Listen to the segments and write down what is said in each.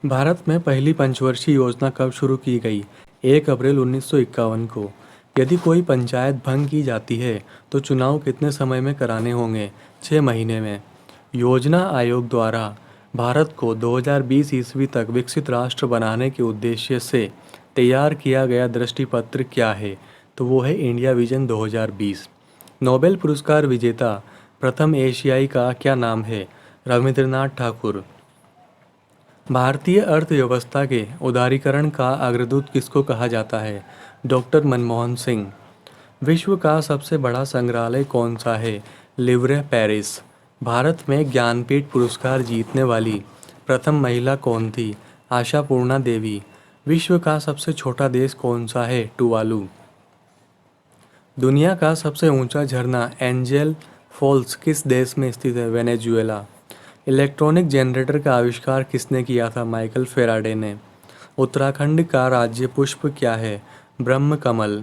भारत में पहली पंचवर्षीय योजना कब शुरू की गई? 1 अप्रैल 1951 को। यदि कोई पंचायत भंग की जाती है तो चुनाव कितने समय में कराने होंगे? 6 महीने में। योजना आयोग द्वारा भारत को 2020 ईस्वी तक विकसित राष्ट्र बनाने के उद्देश्य से तैयार किया गया दृष्टिपत्र क्या है? तो वो है इंडिया विजन 2020। नोबेल पुरस्कार विजेता प्रथम एशियाई का क्या नाम है? रविंद्रनाथ ठाकुर। भारतीय अर्थव्यवस्था के उदारीकरण का अग्रदूत किसको कहा जाता है? डॉक्टर मनमोहन सिंह। विश्व का सबसे बड़ा संग्रहालय कौन सा है? लिवरे, पेरिस। भारत में ज्ञानपीठ पुरस्कार जीतने वाली प्रथम महिला कौन थी? आशापूर्णा देवी। विश्व का सबसे छोटा देश कौन सा है? टुवालू। दुनिया का सबसे ऊंचा झरना एंजल फॉल्स किस देश में स्थित है? वेनेजुएला। इलेक्ट्रॉनिक जनरेटर का आविष्कार किसने किया था? माइकल फेराडे ने। उत्तराखंड का राज्य पुष्प क्या है? ब्रह्म कमल।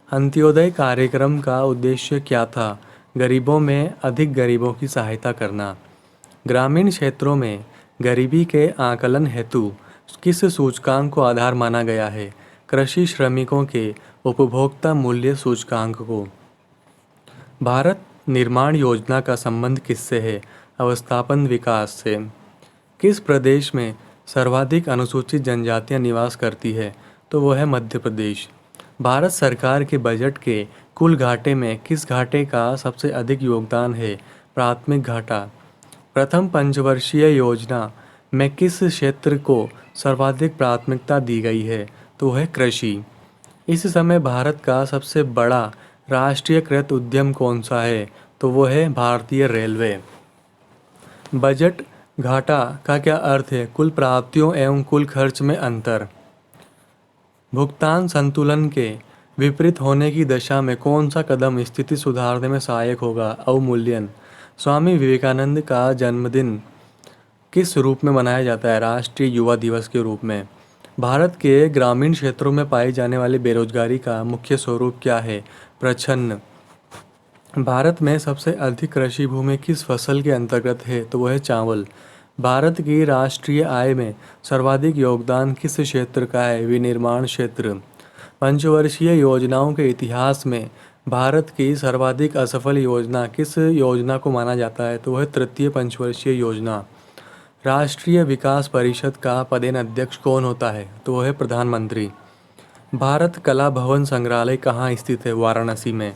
अंत्योदय कार्यक्रम का उद्देश्य क्या था? गरीबों में अधिक गरीबों की सहायता करना। ग्रामीण क्षेत्रों में गरीबी के आकलन हेतु किस सूचकांक को आधार माना गया है? कृषि श्रमिकों के उपभोक्ता मूल्य सूचकांक को। भारत निर्माण योजना का संबंध किससे है? अवस्थापन विकास से। किस प्रदेश में सर्वाधिक अनुसूचित जनजातियां निवास करती है? तो वो है मध्य प्रदेश। भारत सरकार के बजट के कुल घाटे में किस घाटे का सबसे अधिक योगदान है? प्राथमिक घाटा। प्रथम पंचवर्षीय योजना में किस क्षेत्र को सर्वाधिक प्राथमिकता दी गई है? तो वह है कृषि। इस समय भारत का सबसे बड़ा राष्ट्रीयकृत उद्यम कौन सा है? तो वो है भारतीय रेलवे। बजट घाटा का क्या अर्थ है? कुल प्राप्तियों एवं कुल खर्च में अंतर। भुगतान संतुलन के विपरीत होने की दशा में कौन सा कदम स्थिति सुधारने में सहायक होगा? अवमूल्यन। स्वामी विवेकानंद का जन्मदिन किस रूप में मनाया जाता है? राष्ट्रीय युवा दिवस के रूप में। भारत के ग्रामीण क्षेत्रों में पाई जाने वाली बेरोजगारी का मुख्य स्वरूप क्या है? प्रच्छन्न। भारत में सबसे अधिक कृषि भूमि किस फसल के अंतर्गत है? तो वह है चावल। भारत की राष्ट्रीय आय में सर्वाधिक योगदान किस क्षेत्र का है? विनिर्माण क्षेत्र। पंचवर्षीय योजनाओं के इतिहास में भारत की सर्वाधिक असफल योजना किस योजना को माना जाता है? तो वह तृतीय पंचवर्षीय योजना। राष्ट्रीय विकास परिषद का पदेन अध्यक्ष कौन होता है? तो वह है प्रधानमंत्री। भारत कला भवन संग्रहालय कहाँ स्थित है? वाराणसी में।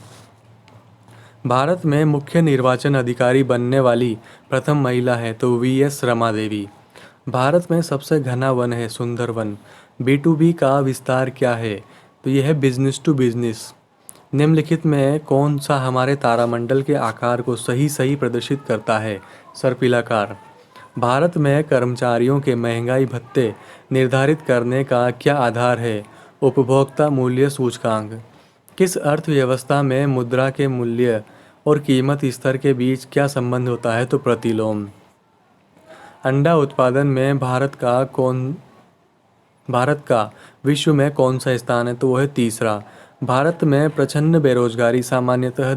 भारत में मुख्य निर्वाचन अधिकारी बनने वाली प्रथम महिला है? तो वीएस रमा देवी। भारत में सबसे घना वन है? सुंदरवन। B2B का विस्तार क्या है? तो यह है बिजनेस टू बिजनेस। निम्नलिखित में कौन सा हमारे तारामंडल के आकार को सही सही प्रदर्शित करता है? सर्पिलाकार। भारत में कर्मचारियों के महंगाई भत्ते निर्धारित करने का क्या आधार है? उपभोक्ता मूल्य सूचकांक। किस अर्थव्यवस्था में मुद्रा के मूल्य और कीमत स्तर के बीच क्या संबंध होता है? तो प्रतिलोम। अंडा उत्पादन में भारत का विश्व में कौन सा स्थान है? तो वह है तीसरा। भारत में प्रचंड बेरोजगारी सामान्यतः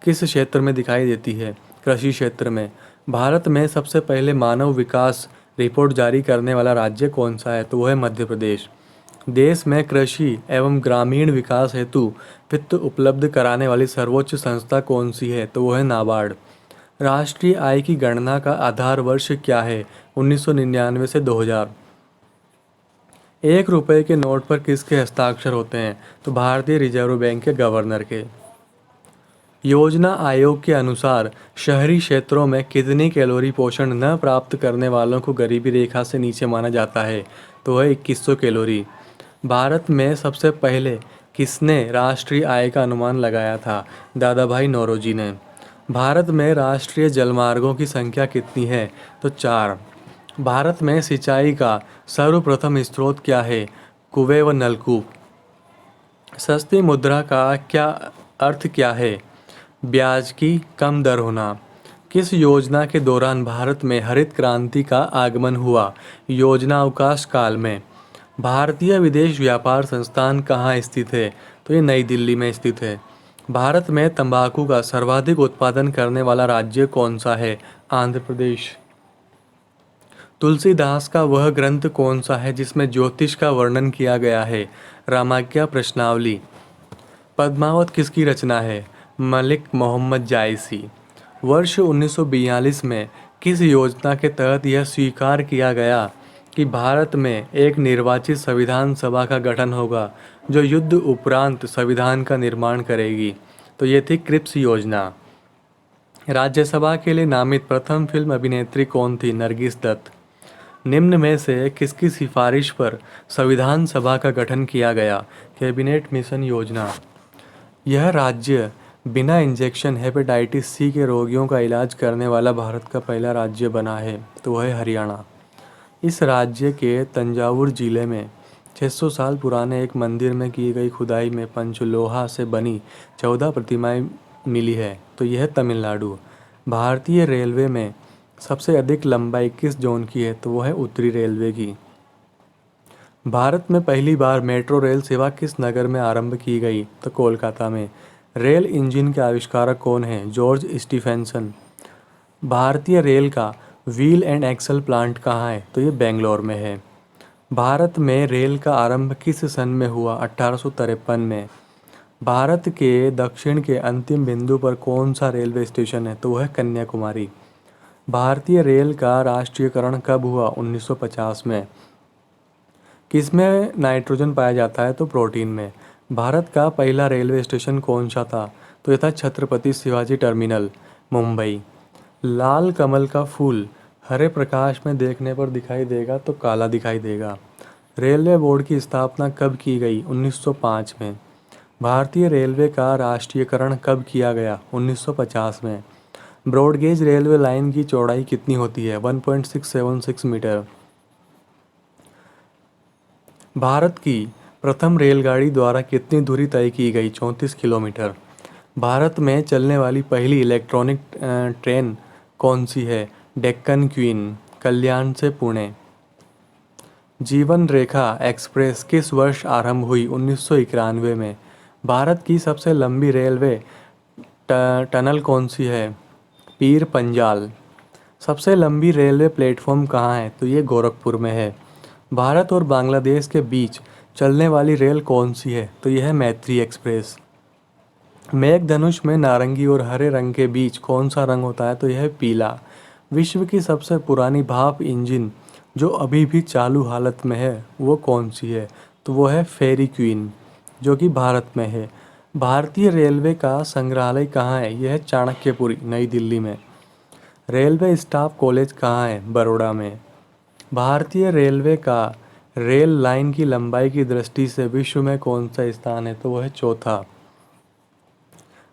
किस क्षेत्र में दिखाई देती है? कृषि क्षेत्र में। भारत में सबसे पहले मानव विकास रिपोर्ट जारी करने वाला राज्य कौन सा है? तो वह है मध्य प्रदेश। देश में कृषि एवं ग्रामीण विकास हेतु वित्त उपलब्ध कराने वाली सर्वोच्च संस्था कौन सी है? तो वह है नाबार्ड। राष्ट्रीय आय की गणना का आधार वर्ष क्या है? 1999 से 2000। 1 रुपये के नोट पर किसके हस्ताक्षर होते हैं? तो भारतीय रिजर्व बैंक के गवर्नर के। योजना आयोग के अनुसार शहरी क्षेत्रों में कितनी कैलोरी पोषण न प्राप्त करने वालों को गरीबी रेखा से नीचे माना जाता है? तो वह 2100 कैलोरी। भारत में सबसे पहले किसने राष्ट्रीय आय का अनुमान लगाया था? दादा भाई नौरोजी ने। भारत में राष्ट्रीय जलमार्गों की संख्या कितनी है? तो 4। भारत में सिंचाई का सर्वप्रथम स्रोत क्या है? कुएं व नलकूप। सस्ती मुद्रा का क्या अर्थ क्या है? ब्याज की कम दर होना। किस योजना के दौरान भारत में हरित क्रांति का आगमन हुआ? योजना अवकाश काल में। भारतीय विदेश व्यापार संस्थान कहाँ स्थित है? तो ये नई दिल्ली में स्थित है। भारत में तंबाकू का सर्वाधिक उत्पादन करने वाला राज्य कौन सा है? आंध्र प्रदेश। तुलसीदास का वह ग्रंथ कौन सा है जिसमें ज्योतिष का वर्णन किया गया है? रामाज्ञा प्रश्नावली। पद्मावत किसकी रचना है? मलिक मोहम्मद जायसी। वर्ष 1942 में किस योजना के तहत यह स्वीकार किया गया कि भारत में एक निर्वाचित संविधान सभा का गठन होगा जो युद्ध उपरांत संविधान का निर्माण करेगी? तो ये थी क्रिप्स योजना। राज्यसभा के लिए नामित प्रथम फिल्म अभिनेत्री कौन थी? नरगिस दत्त। निम्न में से किसकी सिफारिश पर संविधान सभा का गठन किया गया? कैबिनेट मिशन योजना। यह राज्य बिना इंजेक्शन हेपेटाइटिस सी के रोगियों का इलाज करने वाला भारत का पहला राज्य बना है, तो वह है हरियाणा। इस राज्य के तंजावुर जिले में 600 साल पुराने एक मंदिर में की गई खुदाई में पंचलोहा से बनी 14 प्रतिमाएं मिली है, तो यह तमिलनाडु। भारतीय रेलवे में सबसे अधिक लंबाई किस जोन की है? तो वह है उत्तरी रेलवे की। भारत में पहली बार मेट्रो रेल सेवा किस नगर में आरंभ की गई? तो कोलकाता में। रेल इंजन के आविष्कारक कौन हैं? George Stephenson. भारतीय रेल का व्हील एंड एक्सल प्लांट कहाँ है? तो ये बेंगलोर में है। भारत में रेल का आरंभ किस सन में हुआ? 1853 में। भारत के दक्षिण के अंतिम बिंदु पर कौन सा रेलवे स्टेशन है? तो वह है कन्याकुमारी। भारतीय रेल का राष्ट्रीयकरण कब हुआ? 1950 में। किसमें नाइट्रोजन पाया जाता है? तो प्रोटीन में। भारत का पहला रेलवे स्टेशन कौन सा था? तो यह था छत्रपति शिवाजी टर्मिनल, मुंबई। लाल कमल का फूल हरे प्रकाश में देखने पर दिखाई देगा तो काला दिखाई देगा। रेलवे बोर्ड की स्थापना कब की गई? 1905 में। भारतीय रेलवे का राष्ट्रीयकरण कब किया गया? 1950 में। ब्रॉडगेज रेलवे लाइन की चौड़ाई कितनी होती है? 1.676 मीटर। भारत की प्रथम रेलगाड़ी द्वारा कितनी दूरी तय की गई? 34 किलोमीटर। भारत में चलने वाली पहली इलेक्ट्रॉनिक ट्रेन कौन सी है? डेक्कन क्वीन, कल्याण से पुणे। जीवन रेखा एक्सप्रेस किस वर्ष आरंभ हुई? 1991 में। भारत की सबसे लंबी रेलवे टनल कौन सी है? पीर पंजाल। सबसे लंबी रेलवे प्लेटफॉर्म कहाँ है? तो ये गोरखपुर में है। भारत और बांग्लादेश के बीच चलने वाली रेल कौन सी है? तो यह है मैत्री एक्सप्रेस। मेघधनुष में नारंगी और हरे रंग के बीच कौन सा रंग होता है? तो यह है पीला। विश्व की सबसे पुरानी भाप इंजन जो अभी भी चालू हालत में है वो कौन सी है? तो वो है फेरी क्वीन जो कि भारत में है। भारतीय रेलवे का संग्रहालय कहाँ है? यह है चाणक्यपुरी, नई दिल्ली में। रेलवे स्टाफ कॉलेज कहाँ है? बड़ौदा में। भारतीय रेलवे का रेल लाइन की लंबाई की दृष्टि से विश्व में कौन सा स्थान है? तो वह है चौथा।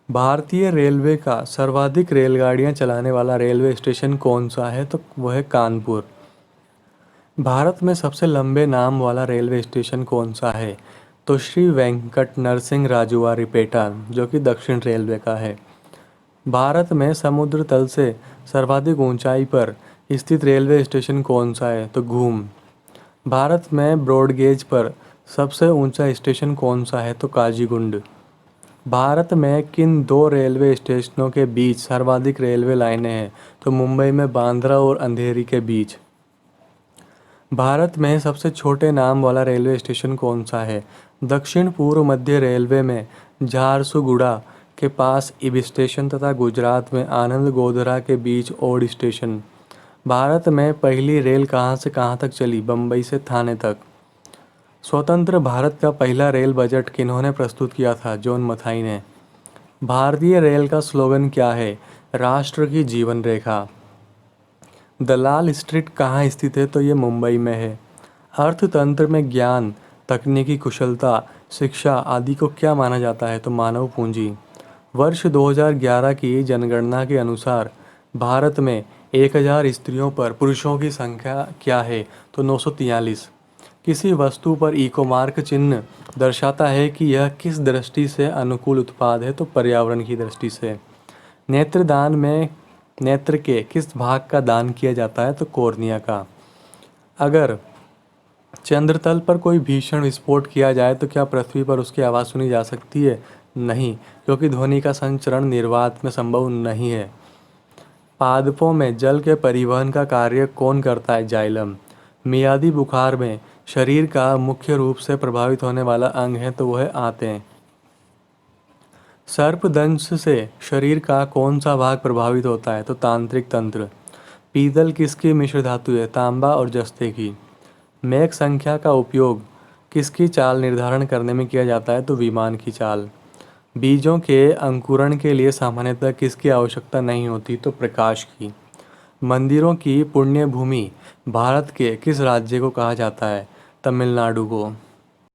भारतीय रेलवे का सर्वाधिक रेलगाड़ियां चलाने वाला रेलवे स्टेशन कौन सा है? तो वह है कानपुर। भारत में सबसे लंबे नाम वाला रेलवे स्टेशन कौन सा है? तो श्री वेंकट नरसिंह राजूवारीपेटा जो कि दक्षिण रेलवे का है। भारत में समुद्र तल से सर्वाधिक ऊंचाई पर स्थित रेलवे स्टेशन कौन सा है? तो घूम। भारत में ब्रॉडगेज पर सबसे ऊंचा स्टेशन कौन सा है? तो काजीगुंड। भारत में किन दो रेलवे स्टेशनों के बीच सर्वाधिक रेलवे लाइनें हैं? तो मुंबई में बांद्रा और अंधेरी के बीच। भारत में सबसे छोटे नाम वाला रेलवे स्टेशन कौन सा है? दक्षिण पूर्व मध्य रेलवे में झारसुगुड़ा के पास इब स्टेशन तथा गुजरात में आनंद गोधरा के बीच ओड स्टेशन। भारत में पहली रेल कहाँ से कहाँ तक चली? बम्बई से थाने तक। स्वतंत्र भारत का पहला रेल बजट किन्होंने प्रस्तुत किया था? जॉन मथाई ने। भारतीय रेल का स्लोगन क्या है? राष्ट्र की जीवन रेखा। दलाल स्ट्रीट कहाँ स्थित है? तो ये मुंबई में है। अर्थतंत्र में ज्ञान, तकनीकी कुशलता, शिक्षा आदि को क्या माना जाता है? तो मानव पूंजी। वर्ष 2011 की जनगणना के अनुसार भारत में 1000 स्त्रियों पर पुरुषों की संख्या क्या है? तो 943। किसी वस्तु पर इको मार्क चिन्ह दर्शाता है कि यह किस दृष्टि से अनुकूल उत्पाद है? तो पर्यावरण की दृष्टि से। नेत्रदान में नेत्र के किस भाग का दान किया जाता है? तो कॉर्निया का। अगर चंद्रतल पर कोई भीषण विस्फोट किया जाए तो क्या पृथ्वी पर उसकी आवाज़ सुनी जा सकती है? नहीं, क्योंकि ध्वनि का संचरण निर्वात में संभव नहीं है। पादपों में जल के परिवहन का कार्य कौन करता है? जाइलम। मियादी बुखार में शरीर का मुख्य रूप से प्रभावित होने वाला अंग है तो वह आंतें। सर्पदंश से शरीर का कौन सा भाग प्रभावित होता है? तो तांत्रिक तंत्र। पीतल किसकी मिश्र धातु है? तांबा और जस्ते की। मैक संख्या का उपयोग किसकी चाल निर्धारण करने में किया जाता है? तो विमान की चाल। बीजों के अंकुरण के लिए सामान्यतः किसकी आवश्यकता नहीं होती? तो प्रकाश की। मंदिरों की पुण्य भूमि भारत के किस राज्य को कहा जाता है? तमिलनाडु को।